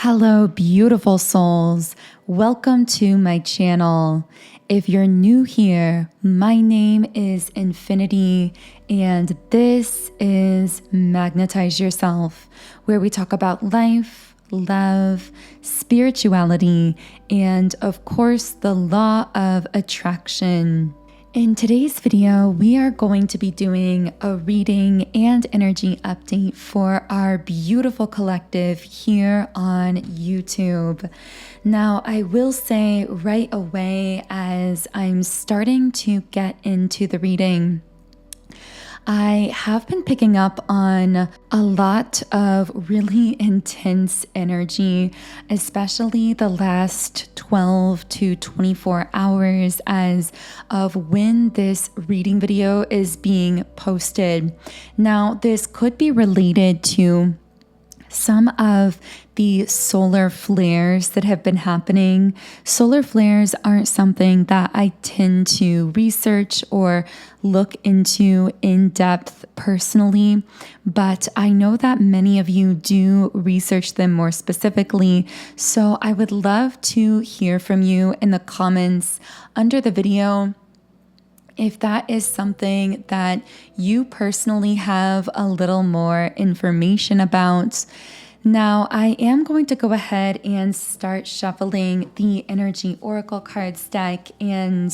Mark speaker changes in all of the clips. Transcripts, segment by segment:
Speaker 1: Hello, beautiful souls. Welcome to my channel. If you're new here, my name is Infinity, and this is Magnetize Yourself, where we talk about life, love, spirituality, and of course, the law of attraction. In today's video, we are going to be doing a reading and energy update for our beautiful collective here on YouTube. Now, I will say right away as I'm starting to get into the reading, I have been picking up on a lot of really intense energy, especially the last 12 to 24 hours as of when this reading video is being posted. Now, this could be related to some of the solar flares that have been happening. Solar flares aren't something that I tend to research or look into in depth personally, but I know that many of you do research them more specifically. So I would love to hear from you in the comments under the video if that is something that you personally have a little more information about. Now, I am going to go ahead and start shuffling the Energy Oracle cards deck, and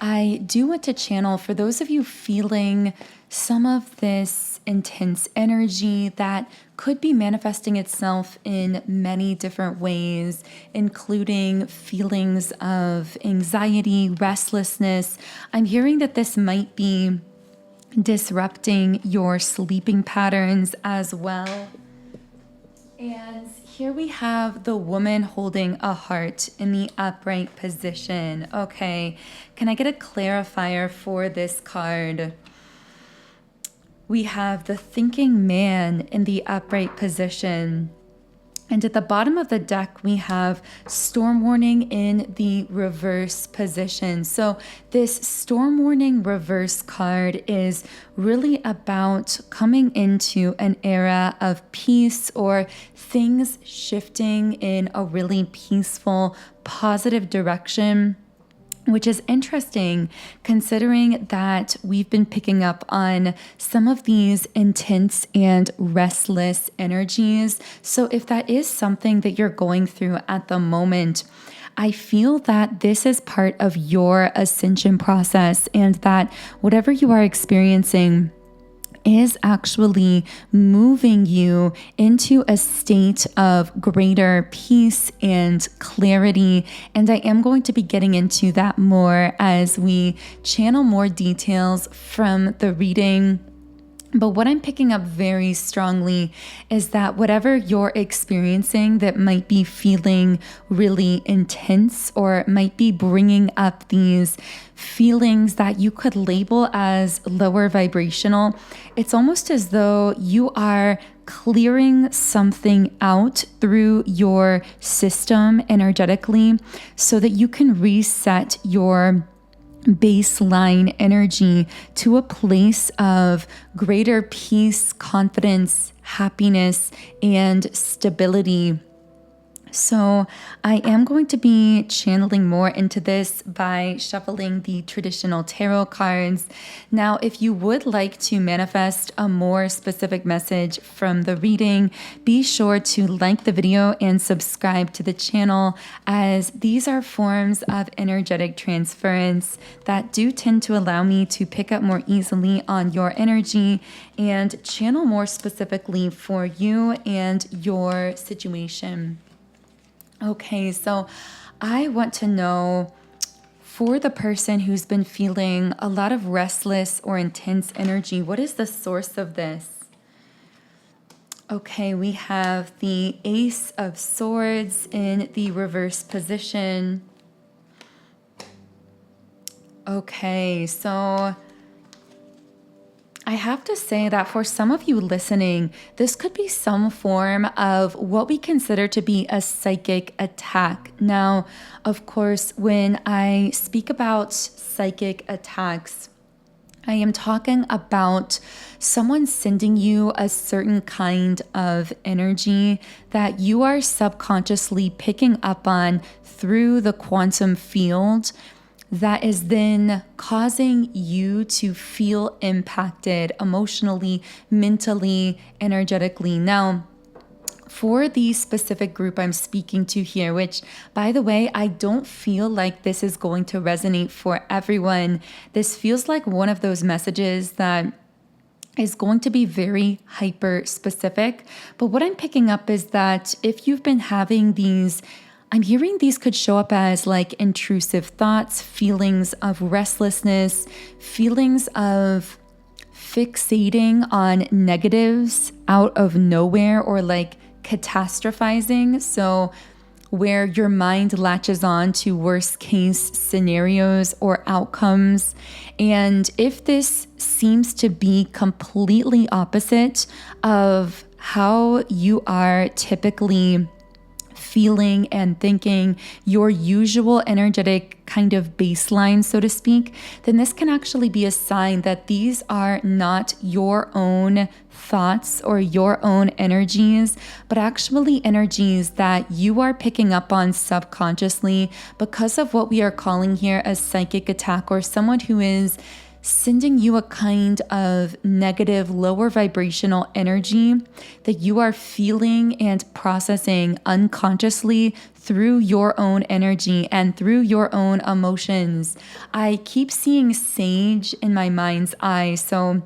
Speaker 1: I do want to channel for those of you feeling some of this intense energy that could be manifesting itself in many different ways, including feelings of anxiety, restlessness. I'm hearing that this might be disrupting your sleeping patterns as well. And here we have the woman holding a heart in the upright position. Okay, can I get a clarifier for this card? We have the thinking man in the upright position. And at the bottom of the deck, we have storm warning in the reverse position. So this storm warning reverse card is really about coming into an era of peace or things shifting in a really peaceful, positive direction, which is interesting considering that we've been picking up on some of these intense and restless energies. So if that is something that you're going through at the moment, I feel that this is part of your ascension process, and that whatever you are experiencing is actually moving you into a state of greater peace and clarity. And I am going to be getting into that more as we channel more details from the reading. But what I'm picking up very strongly is that whatever you're experiencing that might be feeling really intense or might be bringing up these feelings that you could label as lower vibrational, it's almost as though you are clearing something out through your system energetically so that you can reset your baseline energy to a place of greater peace, confidence, happiness, and stability. So I am going to be channeling more into this by shuffling the traditional tarot cards. Now, if you would like to manifest a more specific message from the reading, be sure to like the video and subscribe to the channel, as these are forms of energetic transference that do tend to allow me to pick up more easily on your energy and channel more specifically for you and your situation. Okay, so I want to know, for the person who's been feeling a lot of restless or intense energy, what is the source of this? Okay, we have the Ace of Swords in the reverse position. Okay, so I have to say that for some of you listening, this could be some form of what we consider to be a psychic attack. Now, of course, when I speak about psychic attacks, I am talking about someone sending you a certain kind of energy that you are subconsciously picking up on through the quantum field that is then causing you to feel impacted emotionally, mentally, energetically. Now, for the specific group I'm speaking to here, which, by the way, I don't feel like this is going to resonate for everyone. This feels like one of those messages that is going to be very hyper specific. But what I'm picking up is that if you've been having these, I'm hearing these could show up as like intrusive thoughts, feelings of restlessness, feelings of fixating on negatives out of nowhere, or like catastrophizing. So where your mind latches on to worst case scenarios or outcomes. And if this seems to be completely opposite of how you are typically feeling and thinking, your usual energetic kind of baseline, so to speak, then this can actually be a sign that these are not your own thoughts or your own energies, but actually energies that you are picking up on subconsciously because of what we are calling here a psychic attack, or someone who is sending you a kind of negative, lower vibrational energy that you are feeling and processing unconsciously through your own energy and through your own emotions. I keep seeing sage in my mind's eye, so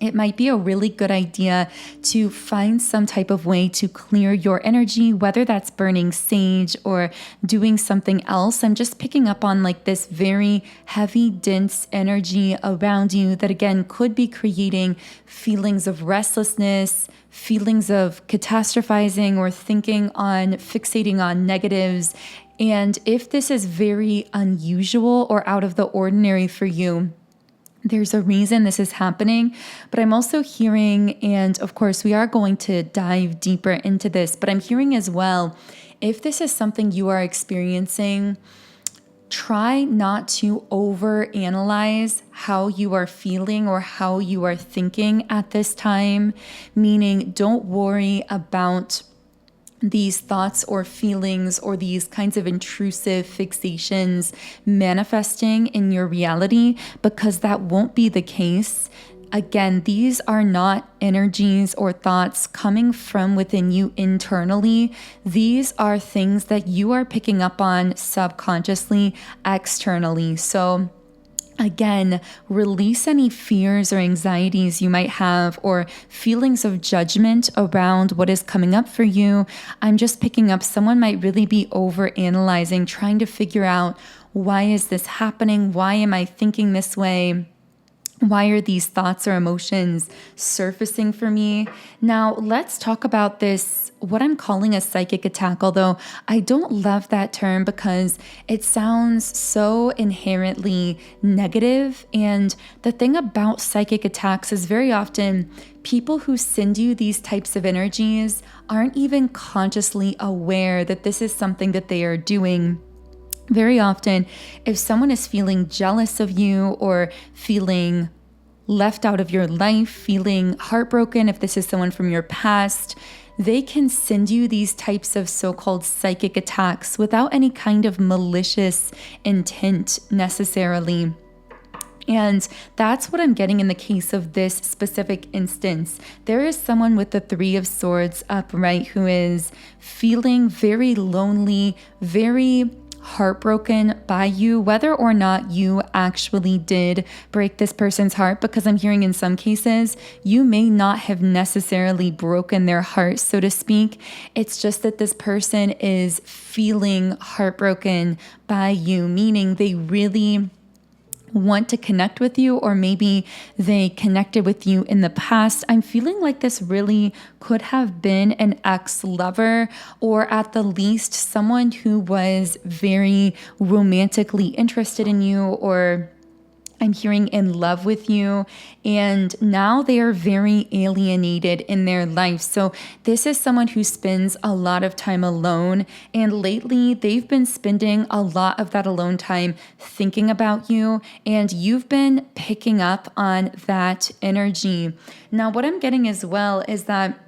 Speaker 1: it might be a really good idea to find some type of way to clear your energy, whether that's burning sage or doing something else. I'm just picking up on like this very heavy, dense energy around you that again could be creating feelings of restlessness, feelings of catastrophizing or fixating on negatives. And if this is very unusual or out of the ordinary for you, there's a reason this is happening, but I'm also hearing, and of course we are going to dive deeper into this, but I'm hearing as well, if this is something you are experiencing, try not to overanalyze how you are feeling or how you are thinking at this time, meaning don't worry about these thoughts or feelings or these kinds of intrusive fixations manifesting in your reality, because that won't be the case. Again, these are not energies or thoughts coming from within you internally. These are things that you are picking up on subconsciously, externally. So again, release any fears or anxieties you might have or feelings of judgment around what is coming up for you. I'm just picking up someone might really be overanalyzing, trying to figure out, why is this happening? Why am I thinking this way? Why are these thoughts or emotions surfacing for me? Now, let's talk about this, what I'm calling a psychic attack, although I don't love that term because it sounds so inherently negative. And the thing about psychic attacks is very often people who send you these types of energies aren't even consciously aware that this is something that they are doing. Very often, if someone is feeling jealous of you or feeling left out of your life, feeling heartbroken, if this is someone from your past, they can send you these types of so-called psychic attacks without any kind of malicious intent necessarily. And that's what I'm getting in the case of this specific instance. There is someone with the Three of Swords upright who is feeling very lonely, very heartbroken by you, whether or not you actually did break this person's heart, because I'm hearing in some cases you may not have necessarily broken their heart, so to speak. It's just that this person is feeling heartbroken by you, meaning they really want to connect with you, or maybe they connected with you in the past. I'm feeling like this really could have been an ex-lover, or at the least someone who was very romantically interested in you, or I'm hearing in love with you, and now they are very alienated in their life. So this is someone who spends a lot of time alone, and lately they've been spending a lot of that alone time thinking about you, and you've been picking up on that energy. Now, what I'm getting as well is that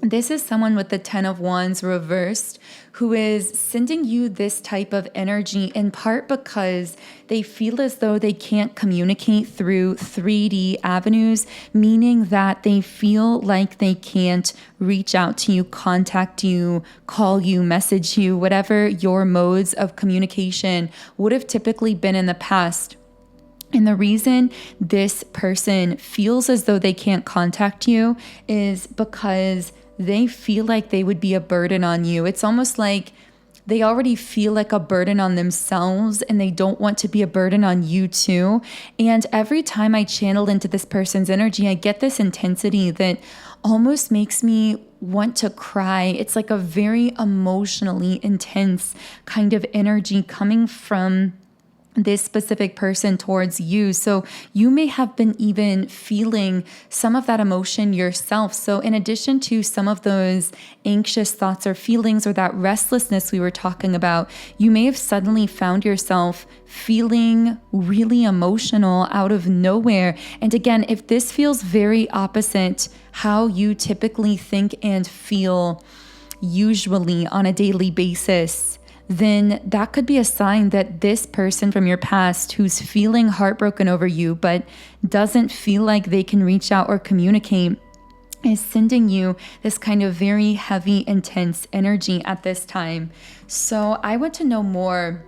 Speaker 1: this is someone with the 10 of Wands reversed who is sending you this type of energy in part because they feel as though they can't communicate through 3D avenues, meaning that they feel like they can't reach out to you, contact you, call you, message you, whatever your modes of communication would have typically been in the past. And the reason this person feels as though they can't contact you is because they feel like they would be a burden on you. It's almost like they already feel like a burden on themselves and they don't want to be a burden on you too. And every time I channel into this person's energy, I get this intensity that almost makes me want to cry. It's like a very emotionally intense kind of energy coming from this specific person towards you. So you may have been even feeling some of that emotion yourself. So in addition to some of those anxious thoughts or feelings or that restlessness we were talking about, you may have suddenly found yourself feeling really emotional out of nowhere. And again, if this feels very opposite how you typically think and feel usually on a daily basis, then that could be a sign that this person from your past who's feeling heartbroken over you but doesn't feel like they can reach out or communicate is sending you this kind of very heavy, intense energy at this time. So I want to know more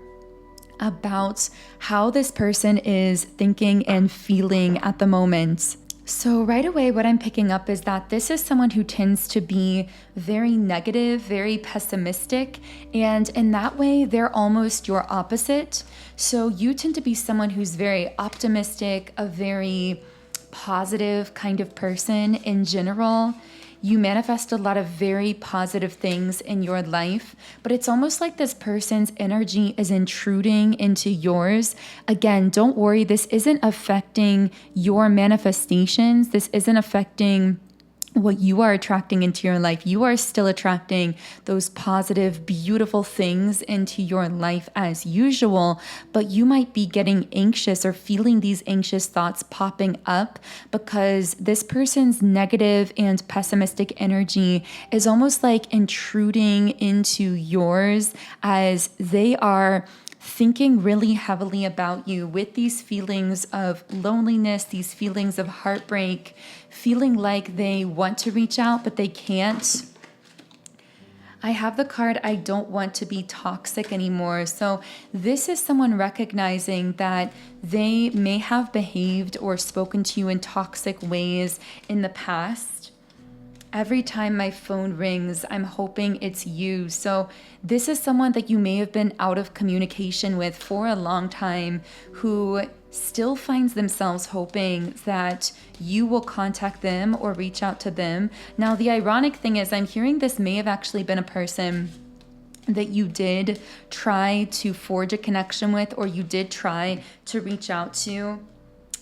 Speaker 1: about how this person is thinking and feeling at the moment. So right away, what I'm picking up is that this is someone who tends to be very negative, very pessimistic, and in that way, they're almost your opposite. So you tend to be someone who's very optimistic, a very positive kind of person in general. You manifest a lot of very positive things in your life, but it's almost like this person's energy is intruding into yours. Again, don't worry, this isn't affecting your manifestations. This isn't affecting what you are attracting into your life. You are still attracting those positive, beautiful things into your life as usual, but you might be getting anxious or feeling these anxious thoughts popping up because this person's negative and pessimistic energy is almost like intruding into yours as they are thinking really heavily about you with these feelings of loneliness, these feelings of heartbreak, feeling like they want to reach out, but they can't. I have the card, I don't want to be toxic anymore. So this is someone recognizing that they may have behaved or spoken to you in toxic ways in the past. Every time my phone rings, I'm hoping it's you. So this is someone that you may have been out of communication with for a long time who still finds themselves hoping that you will contact them or reach out to them. Now, the ironic thing is I'm hearing this may have actually been a person that you did try to forge a connection with or you did try to reach out to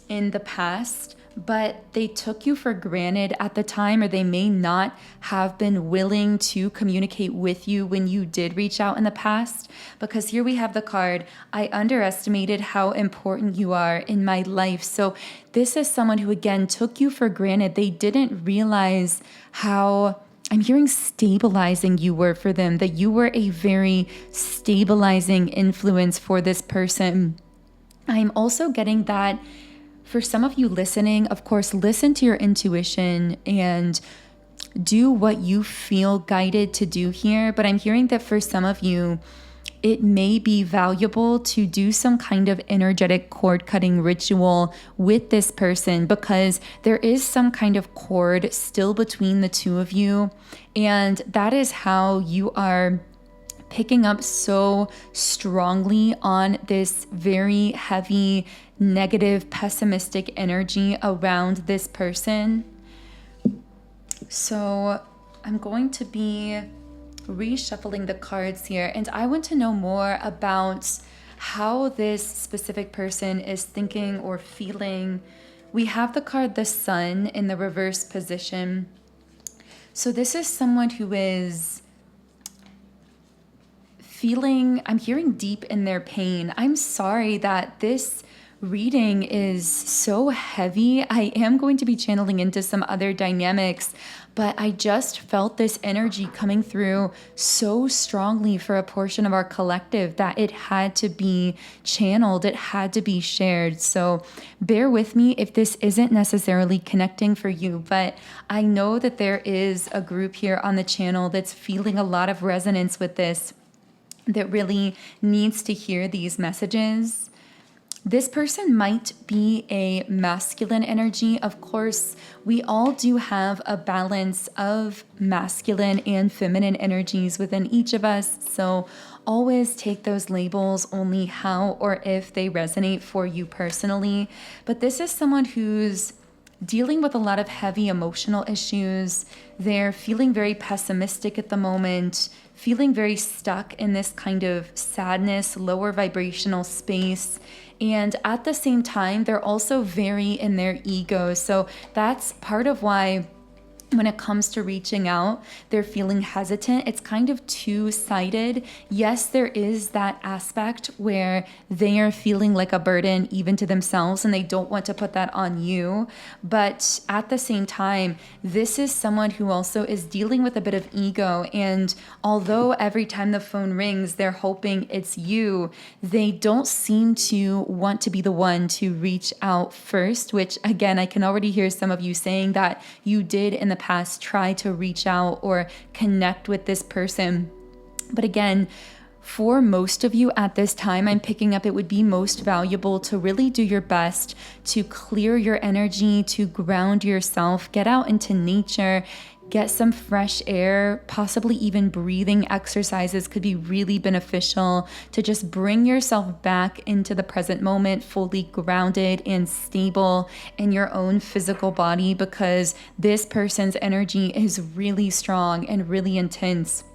Speaker 1: in the past, but they took you for granted at the time, or they may not have been willing to communicate with you when you did reach out in the past. Because here we have the card, I underestimated how important you are in my life. So this is someone who, again, took you for granted. They didn't realize how, I'm hearing stabilizing you were for them, that you were a very stabilizing influence for this person. I'm also getting that for some of you listening, of course, listen to your intuition and do what you feel guided to do here. But I'm hearing that for some of you, it may be valuable to do some kind of energetic cord cutting ritual with this person because there is some kind of cord still between the two of you. And that is how you are picking up so strongly on this very heavy, negative, pessimistic energy around this person. So I'm going to be reshuffling the cards here, and I want to know more about how this specific person is thinking or feeling. We have the card the Sun in the reverse position. So this is someone who is feeling, I'm hearing deep in their pain. I'm sorry that this reading is so heavy. I am going to be channeling into some other dynamics, but I just felt this energy coming through so strongly for a portion of our collective that it had to be channeled, it had to be shared. So bear with me if this isn't necessarily connecting for you, but I know that there is a group here on the channel that's feeling a lot of resonance with this, that really needs to hear these messages. This person might be a masculine energy. Of course, we all do have a balance of masculine and feminine energies within each of us. So always take those labels only how or if they resonate for you personally. But this is someone who's dealing with a lot of heavy emotional issues. They're feeling very pessimistic at the moment, feeling very stuck in this kind of sadness, lower vibrational space. And at the same time, they're also very in their ego. So that's part of why when it comes to reaching out, they're feeling hesitant. It's kind of two-sided. Yes, there is that aspect where they are feeling like a burden even to themselves and they don't want to put that on you. But at the same time, this is someone who also is dealing with a bit of ego. And although every time the phone rings, they're hoping it's you, they don't seem to want to be the one to reach out first, which again, I can already hear some of you saying that you did in the past try to reach out or connect with this person. But again, for most of you at this time, I'm picking up it would be most valuable to really do your best to clear your energy, to ground yourself, get out into nature, get some fresh air, possibly even breathing exercises could be really beneficial to just bring yourself back into the present moment, fully grounded and stable in your own physical body, because this person's energy is really strong and really intense.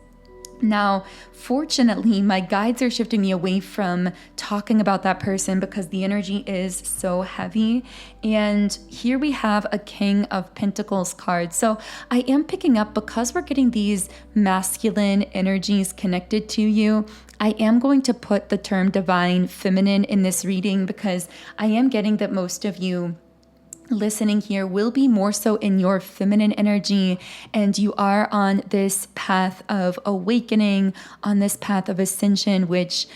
Speaker 1: Now, fortunately, my guides are shifting me away from talking about that person because the energy is so heavy. And here we have a King of Pentacles card. So I am picking up, because we're getting these masculine energies connected to you, I am going to put the term divine feminine in this reading because I am getting that most of you listening here will be more so in your feminine energy, and you are on this path of awakening, on this path of ascension, which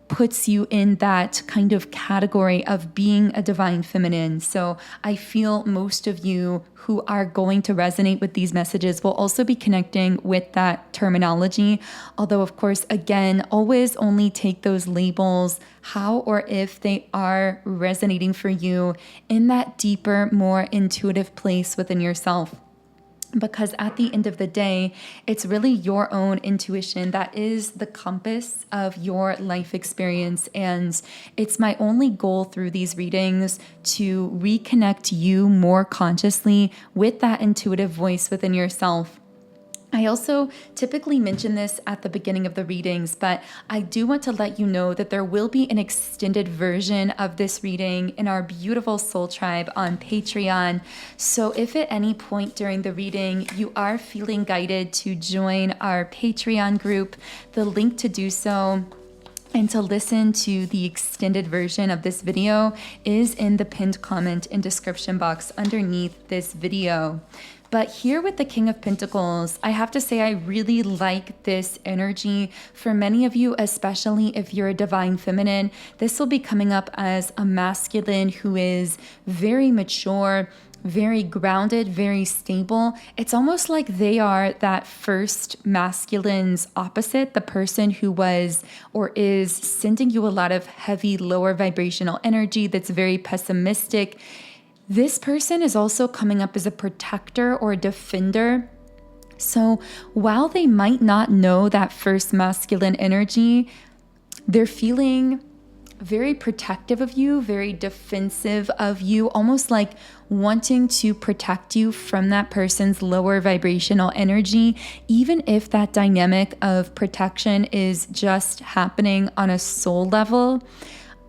Speaker 1: puts you in that kind of category of being a divine feminine. So I feel most of you who are going to resonate with these messages will also be connecting with that terminology. Although, of course, again, always only take those labels how or if they are resonating for you in that deeper, more intuitive place within yourself. Because at the end of the day, it's really your own intuition that is the compass of your life experience. And it's my only goal through these readings to reconnect you more consciously with that intuitive voice within yourself. I also typically mention this at the beginning of the readings, but I do want to let you know that there will be an extended version of this reading in our beautiful soul tribe on Patreon. So if at any point during the reading you are feeling guided to join our Patreon group, the link to do so and to listen to the extended version of this video is in the pinned comment and description box underneath this video. But here with the King of Pentacles, I have to say I really like this energy. For many of you, especially if you're a divine feminine, this will be coming up as a masculine who is very mature, very grounded, very stable. It's almost like they are that first masculine's opposite, the person who was or is sending you a lot of heavy, lower vibrational energy that's very pessimistic. This person is also coming up as a protector or a defender. So while they might not know that first masculine energy, they're feeling very protective of you, very defensive of you, almost like wanting to protect you from that person's lower vibrational energy, even if that dynamic of protection is just happening on a soul level.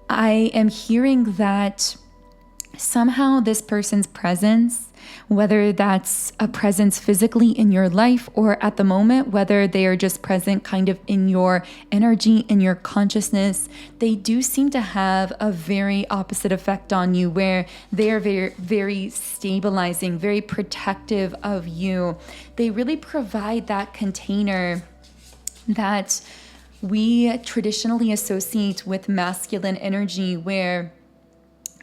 Speaker 1: I am hearing that somehow this person's presence, whether that's a presence physically in your life or at the moment, whether they are just present kind of in your energy, in your consciousness, they do seem to have a very opposite effect on you, where they are very, very stabilizing, very protective of you. They really provide that container that we traditionally associate with masculine energy, where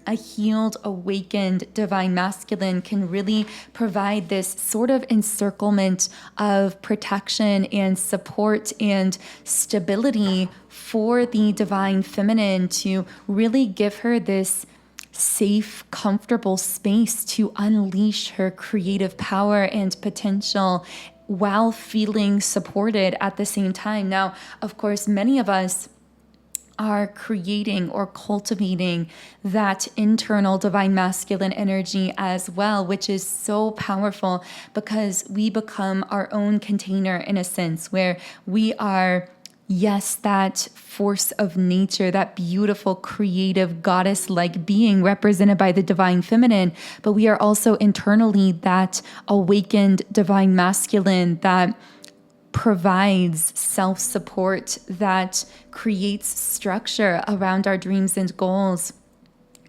Speaker 1: a healed, awakened, divine masculine can really provide this sort of encirclement of protection and support and stability for the divine feminine, to really give her this safe, comfortable space to unleash her creative power and potential while feeling supported at the same time. Now, of course, many of us are creating or cultivating that internal divine masculine energy as well, which is so powerful, because we become our own container in a sense, where we are, yes, that force of nature, that beautiful, creative, goddess-like being represented by the divine feminine, but we are also internally that awakened divine masculine that provides self-support, that creates structure around our dreams and goals,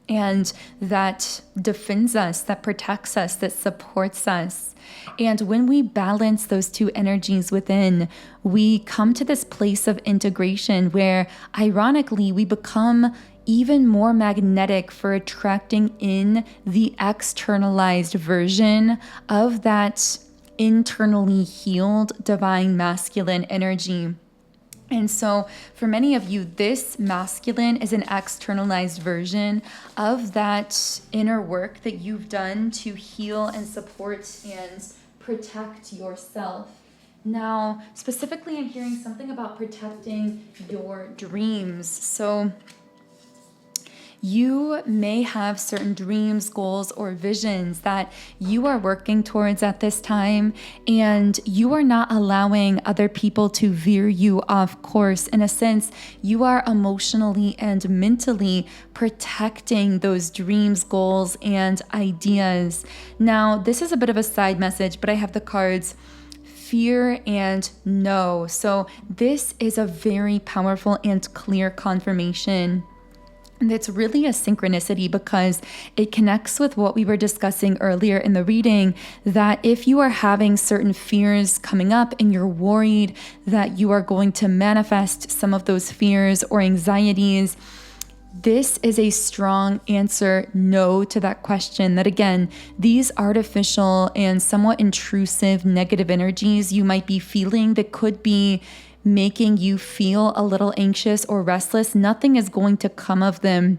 Speaker 1: and that defends us, that protects us, that supports us. And when we balance those two energies within, we come to this place of integration where, ironically, we become even more magnetic for attracting in the externalized version of that internally healed divine masculine energy. And so for many of you, this masculine is an externalized version of that inner work that you've done to heal and support and protect yourself. Now, specifically, I'm hearing something about protecting your dreams. So you may have certain dreams, goals, or visions that you are working towards at this time, and you are not allowing other people to veer you off course. In a sense, you are emotionally and mentally protecting those dreams, goals, and ideas. Now, this is a bit of a side message, but I have the cards fear and no. So this is a very powerful and clear confirmation. That's really a synchronicity, because it connects with what we were discussing earlier in the reading, that if you are having certain fears coming up and you're worried that you are going to manifest some of those fears or anxieties, this is a strong answer no to that question. That again, these artificial and somewhat intrusive negative energies you might be feeling that could be making you feel a little anxious or restless, nothing is going to come of them.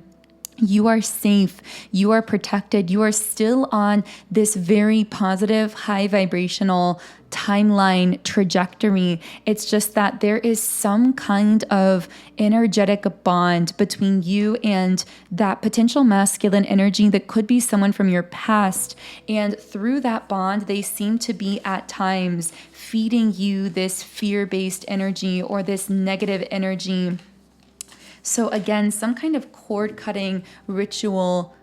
Speaker 1: You are safe. You are protected. You are still on this very positive, high vibrational timeline trajectory. It's just that there is some kind of energetic bond between you and that potential masculine energy that could be someone from your past. And through that bond, they seem to be at times feeding you this fear-based energy or this negative energy. So again, some kind of cord-cutting ritual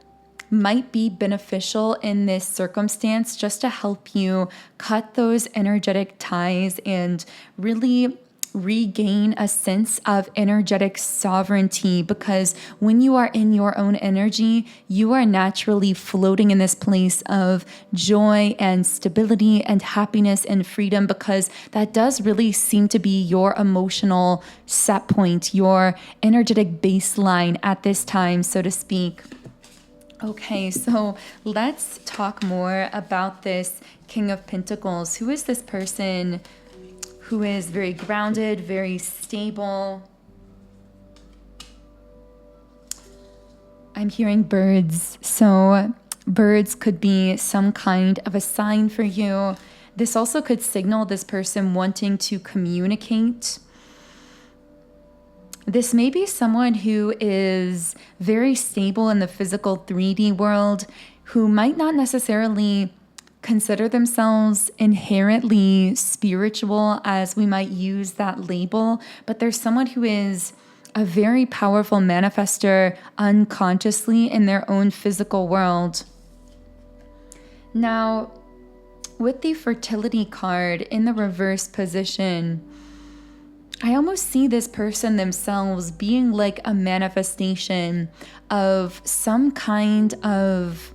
Speaker 1: might be beneficial in this circumstance, just to help you cut those energetic ties and really regain a sense of energetic sovereignty. Because when you are in your own energy, you are naturally floating in this place of joy and stability and happiness and freedom, because that does really seem to be your emotional set point, your energetic baseline at this time, so to speak. Okay, so let's talk more about this King of Pentacles. Who is this person who is very grounded, very stable? I'm hearing birds. So birds could be some kind of a sign for you. This also could signal this person wanting to communicate. This may be someone who is very stable in the physical 3D world, who might not necessarily consider themselves inherently spiritual, as we might use that label, but there's someone who is a very powerful manifester unconsciously in their own physical world. Now, with the fertility card in the reverse position, I almost see this person themselves being like a manifestation of some kind of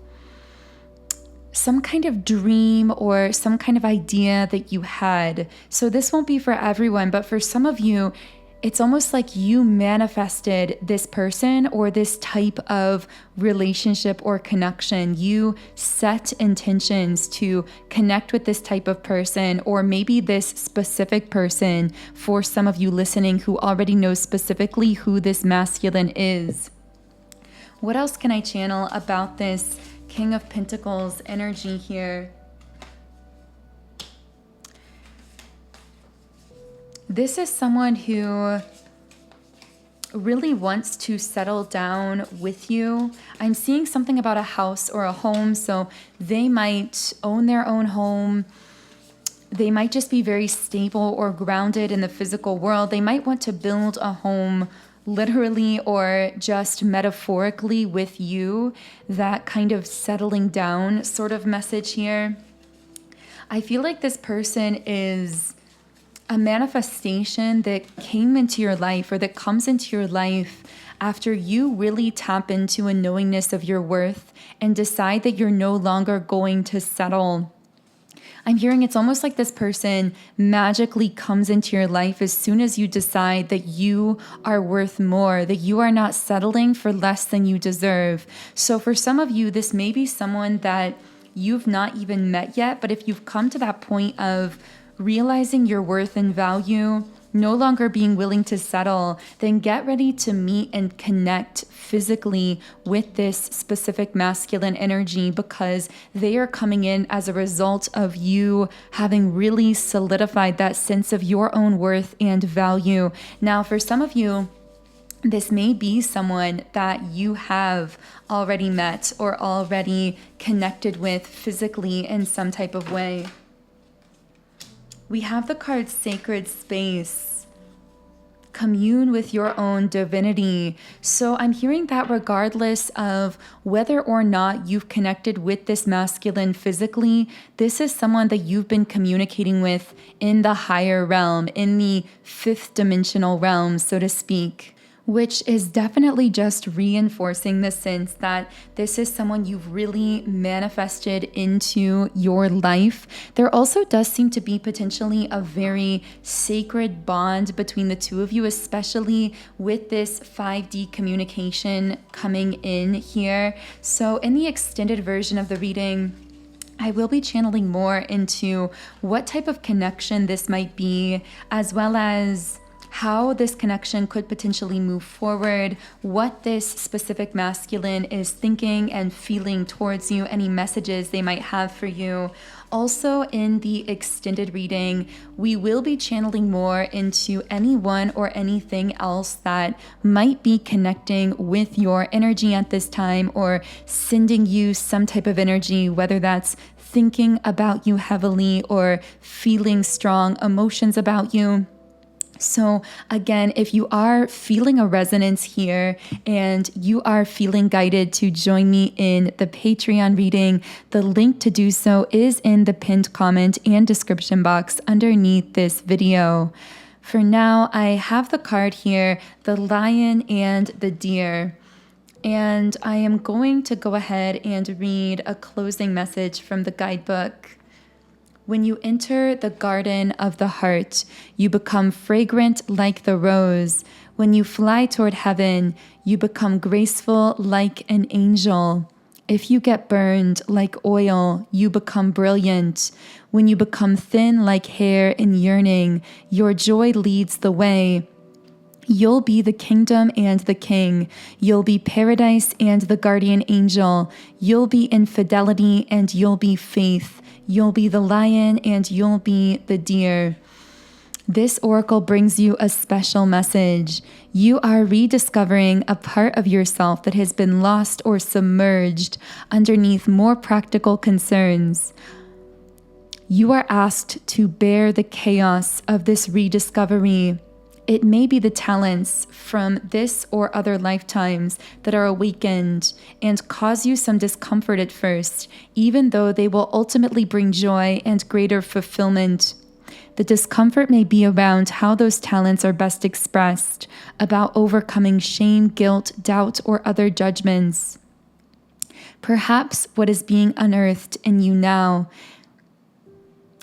Speaker 1: dream or some kind of idea that you had. So this won't be for everyone, but for some of you, it's almost like you manifested this person or this type of relationship or connection. You set intentions to connect with this type of person, or maybe this specific person, for some of you listening who already knows specifically who this masculine is. What else can I channel about this King of Pentacles energy here? This is someone who really wants to settle down with you. I'm seeing something about a house or a home, so they might own their own home. They might just be very stable or grounded in the physical world. They might want to build a home literally or just metaphorically with you, that kind of settling down sort of message here. I feel like this person is a manifestation that came into your life, or that comes into your life after you really tap into a knowingness of your worth and decide that you're no longer going to settle. I'm hearing it's almost like this person magically comes into your life as soon as you decide that you are worth more, that you are not settling for less than you deserve. So for some of you, this may be someone that you've not even met yet, but if you've come to that point of realizing your worth and value, no longer being willing to settle, then get ready to meet and connect physically with this specific masculine energy, because they are coming in as a result of you having really solidified that sense of your own worth and value. Now, for some of you, this may be someone that you have already met or already connected with physically in some type of way. We have the card Sacred Space. Commune with your own divinity. So I'm hearing that regardless of whether or not you've connected with this masculine physically, this is someone that you've been communicating with in the higher realm, in the fifth dimensional realm, so to speak, which is definitely just reinforcing the sense that this is someone you've really manifested into your life. There also does seem to be potentially a very sacred bond between the two of you, especially with this 5D communication coming in here. So in the extended version of the reading, I will be channeling more into what type of connection this might be, as well as how this connection could potentially move forward, what this specific masculine is thinking and feeling towards you, any messages they might have for you. Also, in the extended reading, we will be channeling more into anyone or anything else that might be connecting with your energy at this time, or sending you some type of energy, whether that's thinking about you heavily or feeling strong emotions about you. So again, if you are feeling a resonance here and you are feeling guided to join me in the Patreon reading, the link to do so is in the pinned comment and description box underneath this video. For now, I have the card here, the lion and the deer. And I am going to go ahead and read a closing message from the guidebook. When you enter the garden of the heart, you become fragrant like the rose. When you fly toward heaven, you become graceful like an angel. If you get burned like oil, you become brilliant. When you become thin like hair in yearning, your joy leads the way. You'll be the kingdom and the king. You'll be paradise and the guardian angel. You'll be infidelity and you'll be faith. You'll be the lion and you'll be the deer. This oracle brings you a special message. You are rediscovering a part of yourself that has been lost or submerged underneath more practical concerns. You are asked to bear the chaos of this rediscovery. It may be the talents from this or other lifetimes that are awakened and cause you some discomfort at first, even though they will ultimately bring joy and greater fulfillment. The discomfort may be around how those talents are best expressed, about overcoming shame, guilt, doubt, or other judgments. Perhaps what is being unearthed in you now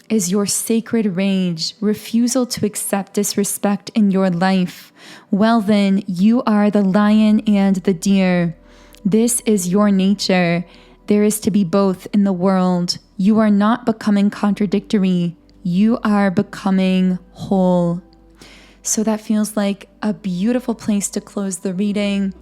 Speaker 1: is your sacred rage, refusal to accept disrespect in your life. Well then, you are the lion and the deer. This is your nature. There is to be both in the world. You are not becoming contradictory. You are becoming whole. So that feels like a beautiful place to close the reading.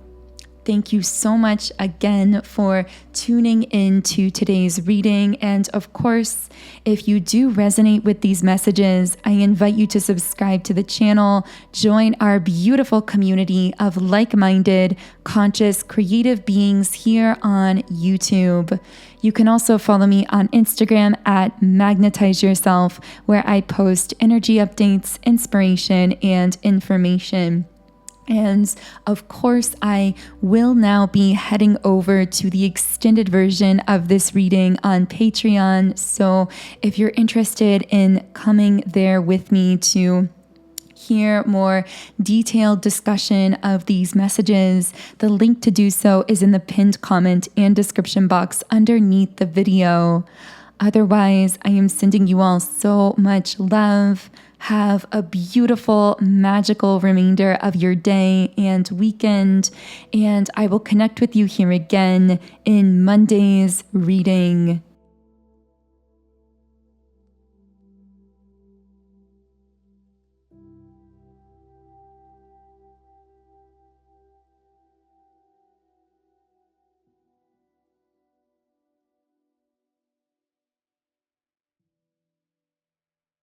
Speaker 1: Thank you so much again for tuning in to today's reading. And of course, if you do resonate with these messages, I invite you to subscribe to the channel, join our beautiful community of like-minded, conscious, creative beings here on YouTube. You can also follow me on Instagram at Magnetize Yourself, where I post energy updates, inspiration, and information. And of course, I will now be heading over to the extended version of this reading on Patreon. So if you're interested in coming there with me to hear more detailed discussion of these messages, the link to do so is in the pinned comment and description box underneath the video. Otherwise, I am sending you all so much love. Have a beautiful, magical remainder of your day and weekend, and I will connect with you here again in Monday's reading.